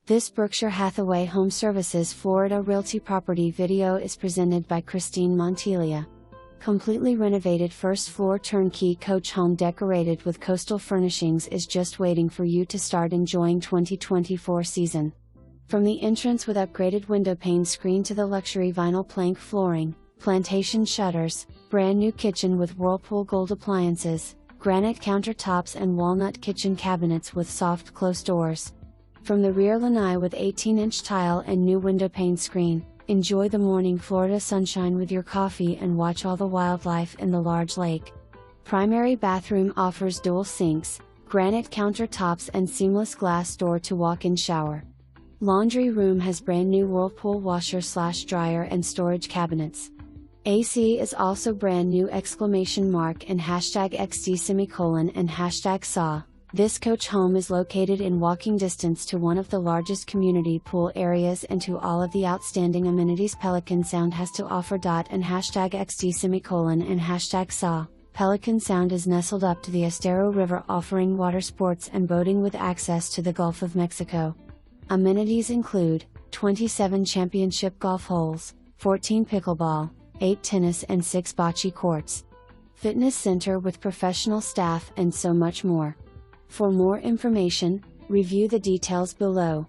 This Berkshire Hathaway HomeServices Florida Realty property video is presented by Christine Montilia. Completely renovated first floor turnkey coach home decorated with Coastal Furnishings is just waiting for you to start enjoying 2024 season. From the entrance with upgraded windowpane screen to the luxury vinyl plank flooring, Plantation shutters, brand new kitchen with whirlpool gold appliances, granite countertops and walnut kitchen cabinets with soft close doors. From the rear lanai with 18-inch tile and new windowpane screen, enjoy the morning Florida sunshine with your coffee and watch all the wildlife in the large lake. Primary bathroom offers dual sinks, granite countertops and seamless glass door to walk-in shower. Laundry room has brand new whirlpool washer/dryer and storage cabinets. AC is also brand new !! And #XD and #SAW. This coach home is located in walking distance to one of the largest community pool areas and to all of the outstanding amenities Pelican Sound has to offer. And #XD and #SAW. Pelican Sound is nestled up to the Estero River, offering water sports and boating with access to the Gulf of Mexico. Amenities include 27 championship golf holes, 14 pickleball, 8 tennis and 6 bocce courts, fitness center with professional staff and so much more. For more information, review the details below.